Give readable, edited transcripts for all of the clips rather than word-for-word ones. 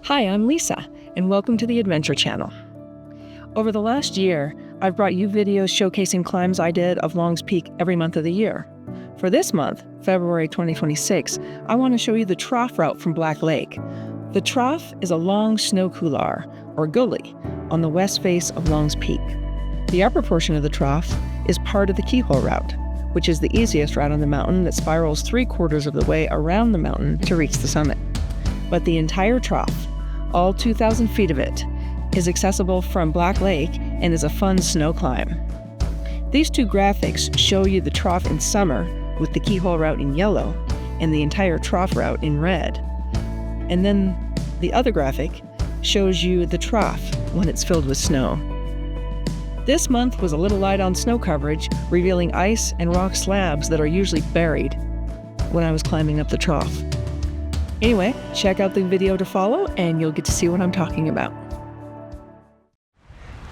Hi, I'm Lisa, and welcome to the Adventure Channel. Over the last year, I've brought you videos showcasing climbs I did of Long's Peak every month of the year. For this month, February 2026, I want to show you the Trough route from Black Lake. The Trough is a long snow couloir, or gully, on the west face of Long's Peak. The upper portion of the Trough is part of the Keyhole Route, which is the easiest route on the mountain that spirals 3/4 of the way around the mountain to reach the summit. But the entire Trough, all 2,000 feet of it, is accessible from Black Lake and is a fun snow climb. These two graphics show you the Trough in summer with the Keyhole Route in yellow and the entire Trough route in red. And then the other graphic shows you the Trough when it's filled with snow. This month was a little light on snow coverage, revealing ice and rock slabs that are usually buried when I was climbing up the Trough. Anyway, check out the video to follow and you'll get to see what I'm talking about.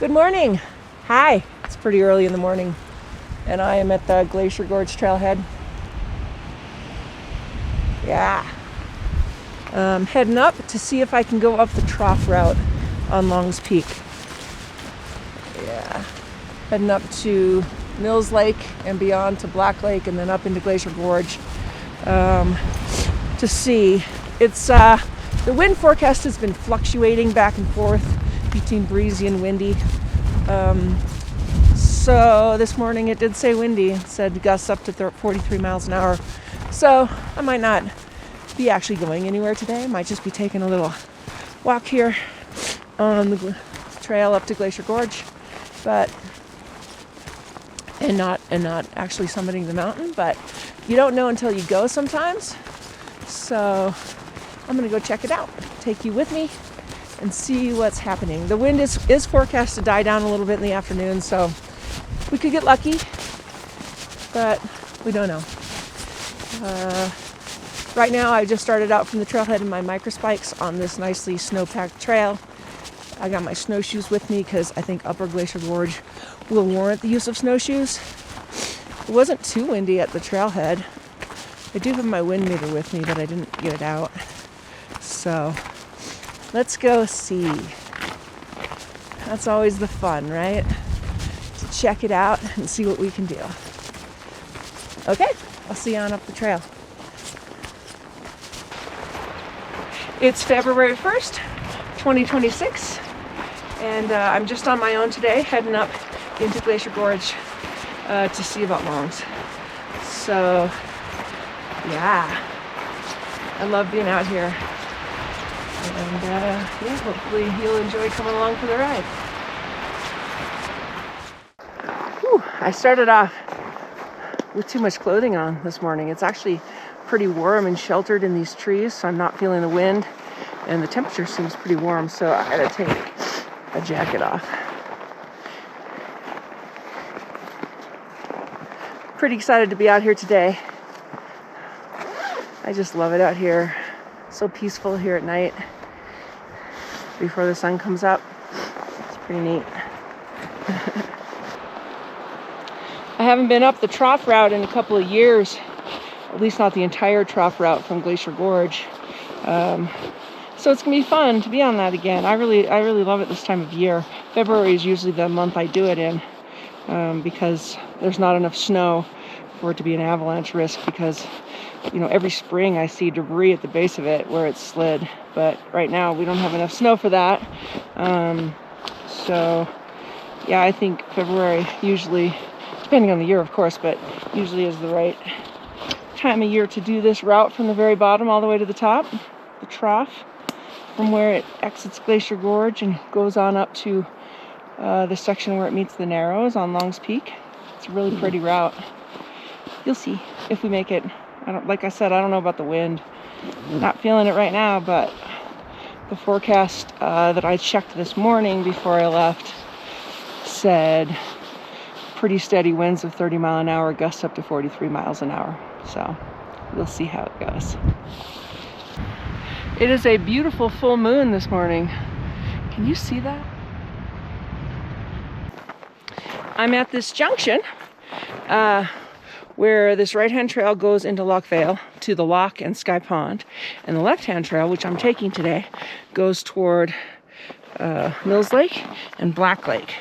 Good morning. Hi. It's pretty early in the morning and I am at the Glacier Gorge Trailhead. Yeah. Heading up to see if I can go up the Trough route on Long's Peak. Yeah. Heading up to Mills Lake and beyond to Black Lake and then up into Glacier Gorge. To see. It's the wind forecast has been fluctuating back and forth between breezy and windy. So this morning it did say windy. It said gusts up to 43 miles an hour. So I might not be actually going anywhere today. I might just be taking a little walk here on the trail up to Glacier Gorge, but and not actually summiting the mountain. But you don't know until you go sometimes. So I'm gonna go check it out, take you with me and see what's happening. The wind is forecast to die down a little bit in the afternoon, so we could get lucky, but we don't know. Right now I just started out from the trailhead in my micro spikes on this nicely snow-packed trail. I got my snowshoes with me because I think Upper Glacier Gorge will warrant the use of snowshoes. It wasn't too windy at the trailhead. I do have my wind meter with me, but I didn't get it out. So let's go see. That's always the fun, right? To check it out and see what we can do. Okay, I'll see you on up the trail. It's February 1st, 2026, and I'm just on my own today, heading up into Glacier Gorge to see about Longs. So yeah, I love being out here, and yeah, hopefully you'll enjoy coming along for the ride. Whew, I started off with too much clothing on this morning. It's actually pretty warm and sheltered in these trees, so I'm not feeling the wind, and the temperature seems pretty warm, so I had to take a jacket off. Pretty excited to be out here today. I just love it out here. So peaceful here at night before the sun comes up. It's pretty neat. I haven't been up the Trough route in a couple of years, at least not the entire Trough route from Glacier Gorge. So it's gonna be fun to be on that again. I really love it this time of year. February is usually the month I do it in because there's not enough snow for it to be an avalanche risk, because you know, every spring I see debris at the base of it where it's slid, but right now we don't have enough snow for that. So yeah, I think February usually, depending on the year of course, but usually is the right time of year to do this route from the very bottom all the way to the top, the Trough, from where it exits Glacier Gorge and goes on up to the section where it meets the Narrows on Long's Peak. It's a really pretty route. You'll see if we make it. Like I said, I don't know about the wind. Not feeling it right now, but the forecast that I checked this morning before I left said pretty steady winds of 30 mile an hour, gusts up to 43 miles an hour. So we'll see how it goes. It is a beautiful full moon this morning. Can you see that? I'm at this junction where this right-hand trail goes into Loch Vale to the Loch and Sky Pond, and the left-hand trail, which I'm taking today, goes toward Mills Lake and Black Lake.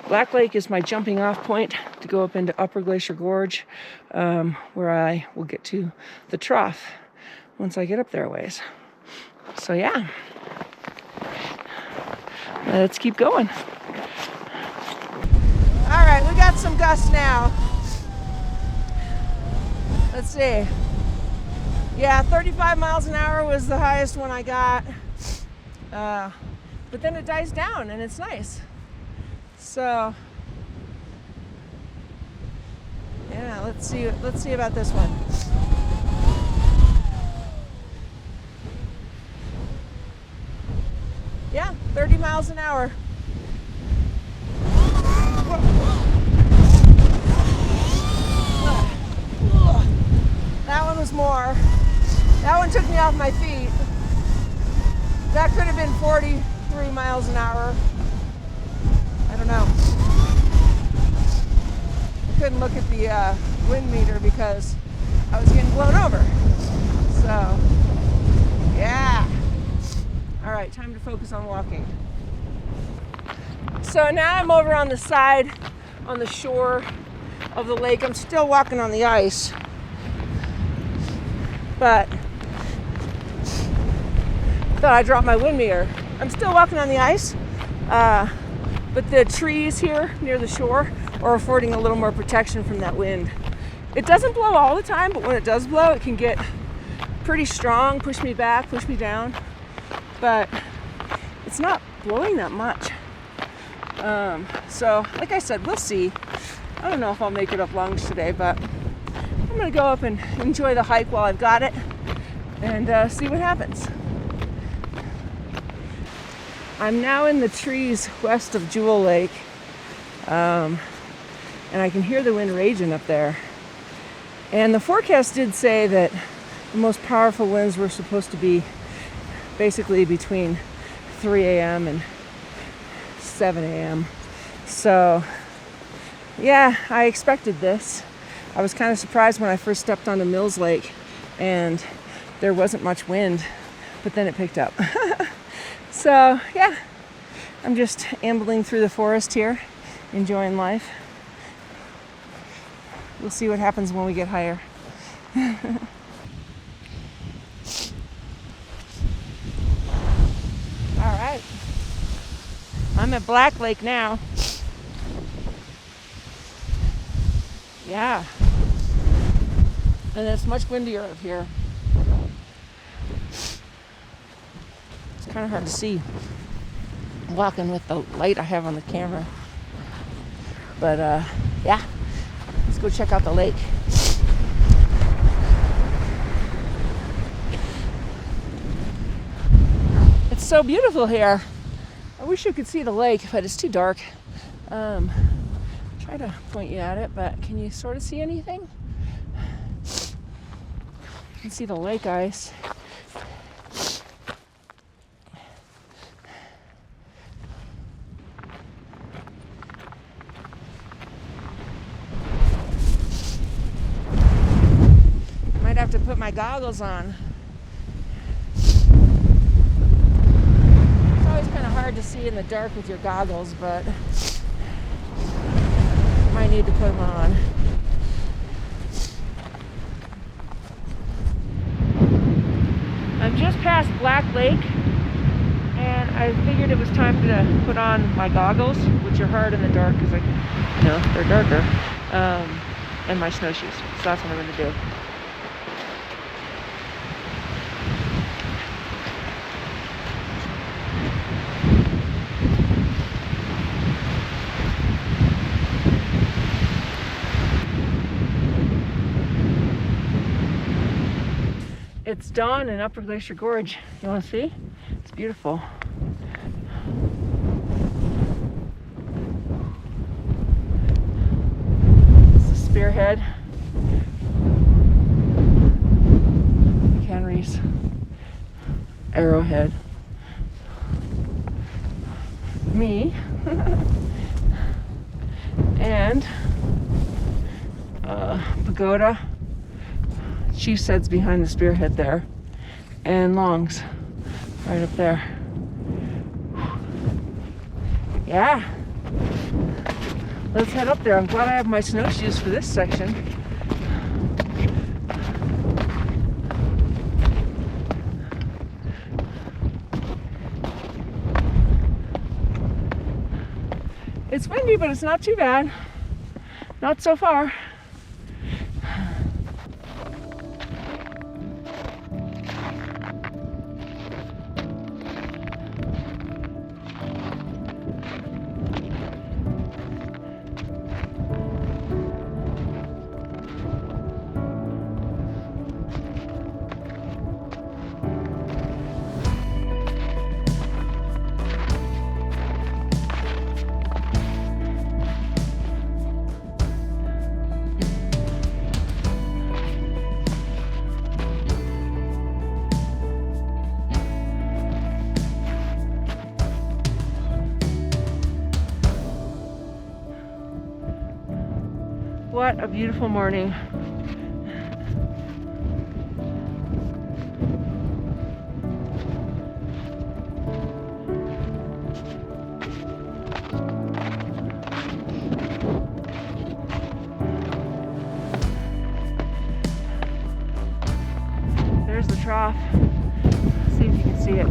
Black Lake is my jumping off point to go up into Upper Glacier Gorge, where I will get to the Trough once I get up there a ways. So yeah, let's keep going. All right, we got some gusts now. Let's see. Yeah, 35 miles an hour was the highest one I got. But then it dies down and it's nice. So yeah, let's see about this one. Yeah, 30 miles an hour. That one was more. That one took me off my feet. That could have been 43 miles an hour. I don't know. I couldn't look at the wind meter because I was getting blown over. So, yeah. All right, time to focus on walking. So now I'm over on the side, on the shore of the lake. I'm still walking on the ice, but I thought I dropped my wind meter. I'm still walking on the ice, but the trees here near the shore are affording a little more protection from that wind. It doesn't blow all the time, but when it does blow, it can get pretty strong, push me back, push me down, but it's not blowing that much. So like I said, we'll see. I don't know if I'll make it up Longs today, but I'm gonna go up and enjoy the hike while I've got it and see what happens. I'm now in the trees west of Jewel Lake, and I can hear the wind raging up there. And the forecast did say that the most powerful winds were supposed to be basically between 3 a.m. and 7 a.m. So yeah, I expected this. I was kind of surprised when I first stepped onto Mills Lake and there wasn't much wind, but then it picked up. So yeah, I'm just ambling through the forest here, enjoying life. We'll see what happens when we get higher. All right, I'm at Black Lake now. Yeah, and it's much windier up here. It's kind of hard to see walking with the light I have on the camera. But yeah, let's go check out the lake. It's so beautiful here. I wish you could see the lake, but it's too dark. Try to point you at it, but can you sort of see anything? You can see the lake ice. Might have to put my goggles on. It's always kind of hard to see in the dark with your goggles, but might need to put them on. I'm just past Black Lake, and I figured it was time to put on my goggles, which are hard in the dark because they're darker, and my snowshoes. So that's what I'm going to do. It's dawn in Upper Glacier Gorge. You want to see? It's beautiful. It's the Spearhead, Henry's, Arrowhead, me, and pagoda. Chief's head's behind the spearhead there, and Long's right up there. Yeah, let's head up there. I'm glad I have my snowshoes for this section. It's windy, but it's not too bad. Not so far. What a beautiful morning. There's the trough. Let's see if you can see it.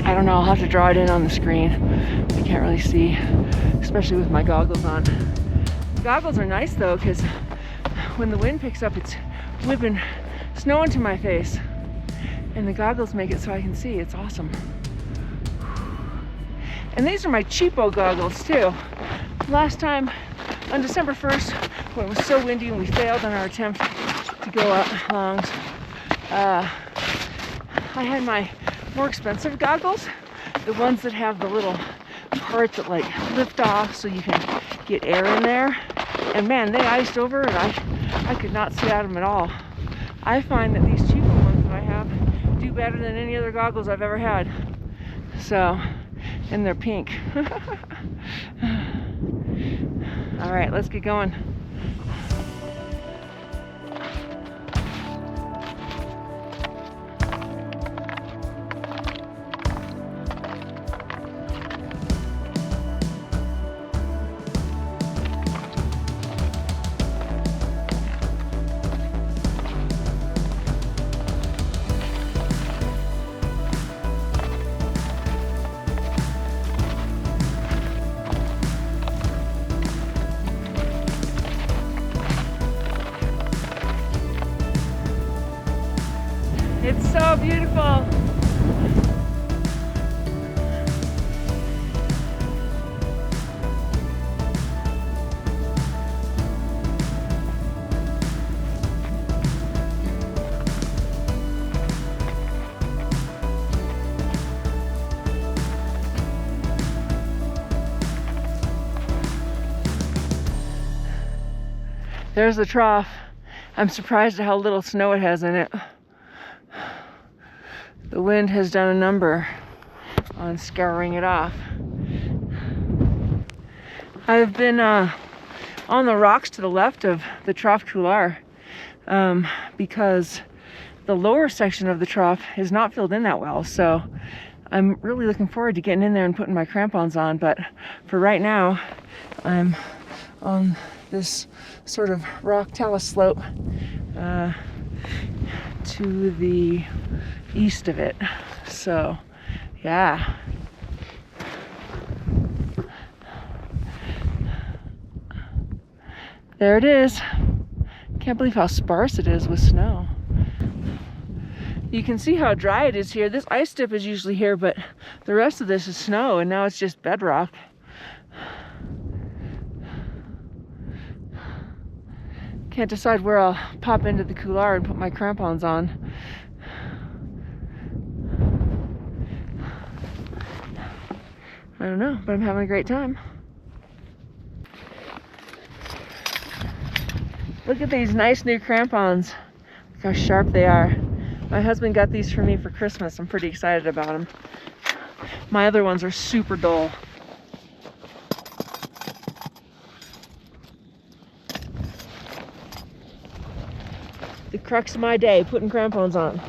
I don't know, I'll have to draw it in on the screen. I can't really see, especially with my goggles on. The goggles are nice though, because when the wind picks up, it's whipping snow into my face. And the goggles make it so I can see. It's awesome. And these are my cheapo goggles too. Last time, on December 1st, when it was so windy and we failed on our attempt to go up Longs, I had my more expensive goggles, the ones that have the little part that like lift off so you can get air in there. And man, they iced over and I could not see out of them at all. I find that these cheaper ones that I have do better than any other goggles I've ever had. So, and they're pink. All right, let's get going. It's so beautiful. There's the trough. I'm surprised at how little snow it has in it. The wind has done a number on scouring it off. I've been on the rocks to the left of the Trough couloir because the lower section of the trough is not filled in that well. So I'm really looking forward to getting in there and putting my crampons on. But for right now, I'm on this sort of rock talus slope to the east of it. So yeah, there it is. Can't believe how sparse it is with snow. You can see how dry it is here. This ice dip is usually here, but the rest of this is snow, and now it's just bedrock. Can't decide where I'll pop into the couloir and put my crampons on. I don't know, but I'm having a great time. Look at these nice new crampons. Look how sharp they are. My husband got these for me for Christmas. I'm pretty excited about them. My other ones are super dull. The crux of my day, putting crampons on.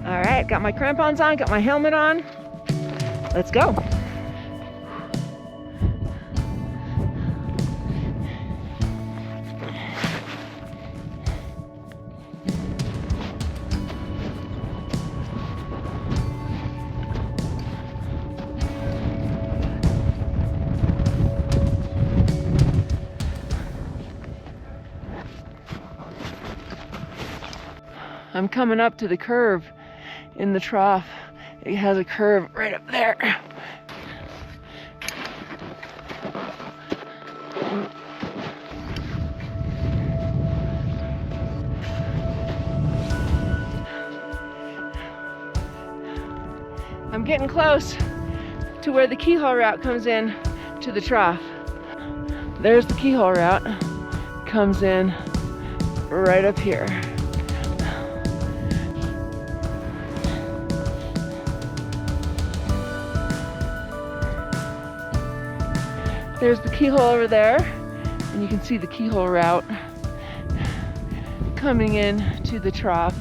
All right, got my crampons on, got my helmet on. Let's go. I'm coming up to the curve in the trough. It has a curve right up there. I'm getting close to where the Keyhole Route comes in to the trough. There's the Keyhole Route, comes in right up here. There's the keyhole over there, and you can see the Keyhole Route coming in to the trough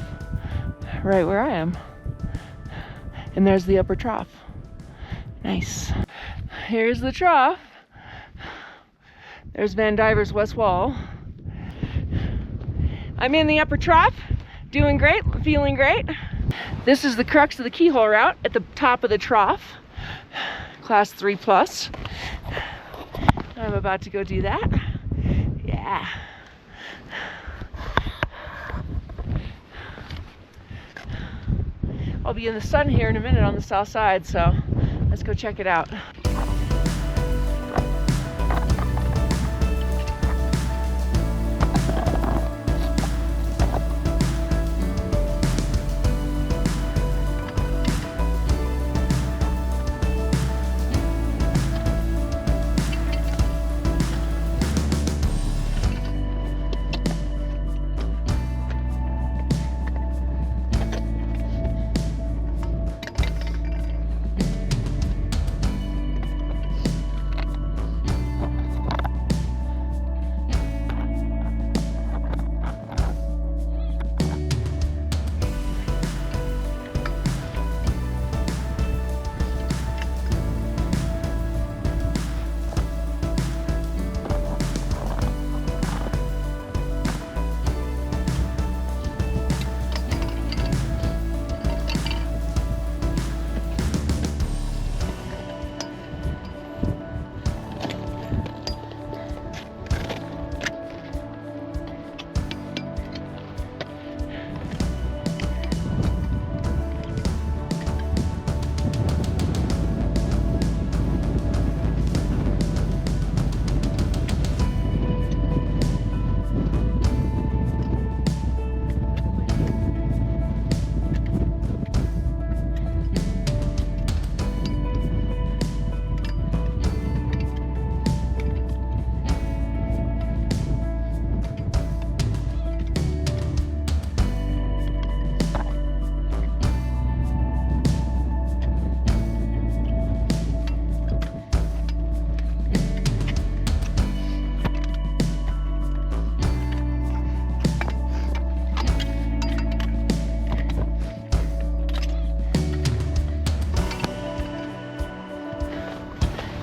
right where I am. And there's the upper trough. Nice. Here's the trough. There's Van Diver's west wall. I'm in the upper trough, doing great, feeling great. This is the crux of the Keyhole Route at the top of the trough, class 3+. I'm about to go do that. Yeah. I'll be in the sun here in a minute on the south side, so let's go check it out.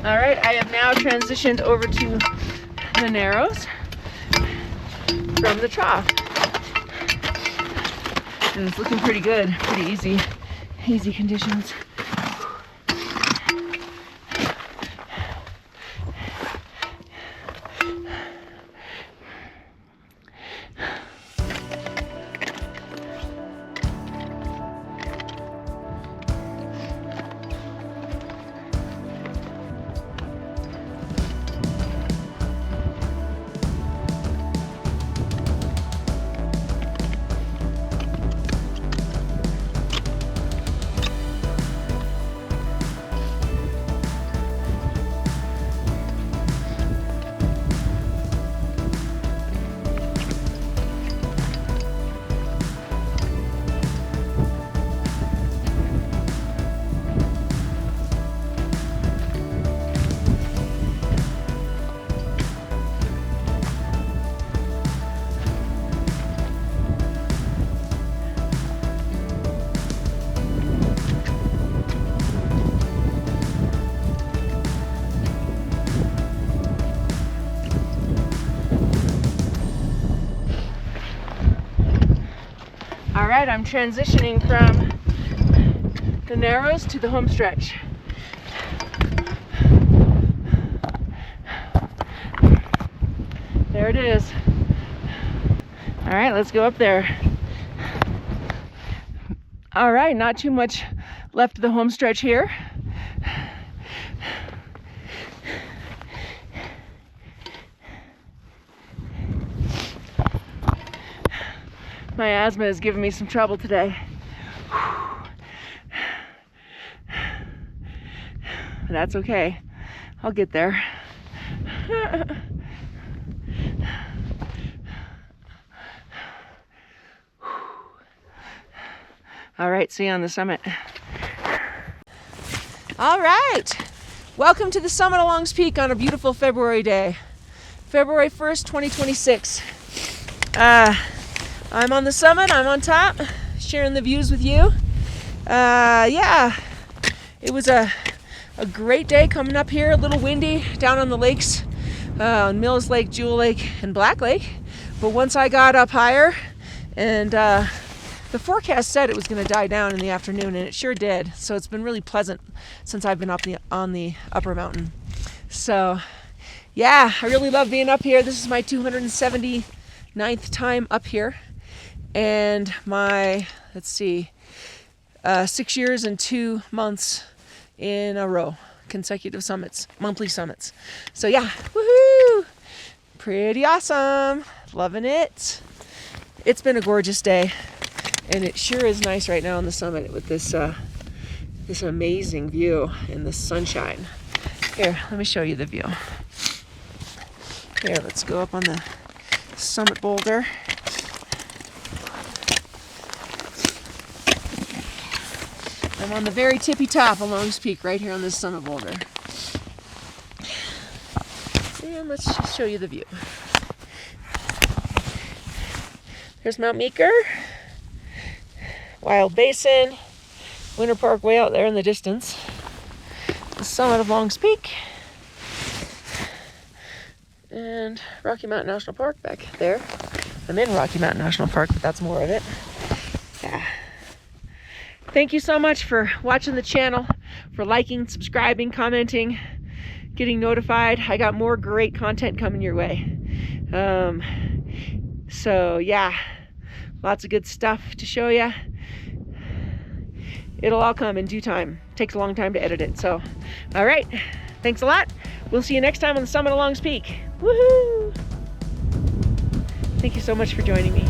All right, I have now transitioned over to the Narrows from the Trough. And it's looking pretty good, pretty easy conditions. All right, I'm transitioning from the Narrows to the home stretch. There it is. All right, let's go up there. All right, not too much left of the home stretch here. My asthma is giving me some trouble today. That's okay. I'll get there. All right, see you on the summit. All right, welcome to the summit of Longs Peak on a beautiful February day. February 1st, 2026. I'm on the summit, I'm on top, sharing the views with you. Yeah, it was a great day coming up here, a little windy down on the lakes, on Mills Lake, Jewel Lake, and Black Lake. But once I got up higher, and the forecast said it was going to die down in the afternoon, and it sure did. So it's been really pleasant since I've been up on the upper mountain. So yeah, I really love being up here. This is my 279th time up here. And my, 6 years and 2 months in a row, consecutive summits, monthly summits. So yeah, woohoo! Pretty awesome, loving it. It's been a gorgeous day, and it sure is nice right now on the summit with this this amazing view in the sunshine. Here, let me show you the view. Here, let's go up on the summit boulder. I'm on the very tippy top of Longs Peak right here on this summit boulder. And let's just show you the view. There's Mount Meeker, Wild Basin, Winter Park way out there in the distance, the summit of Longs Peak, and Rocky Mountain National Park back there. I'm in Rocky Mountain National Park, but that's more of it. Yeah. Thank you so much for watching the channel, for liking, subscribing, commenting, getting notified. I got more great content coming your way. So yeah, lots of good stuff to show you. It'll all come in due time. Takes a long time to edit it. So, all right, thanks a lot. We'll see you next time on the summit of Longs Peak. Woohoo! Thank you so much for joining me.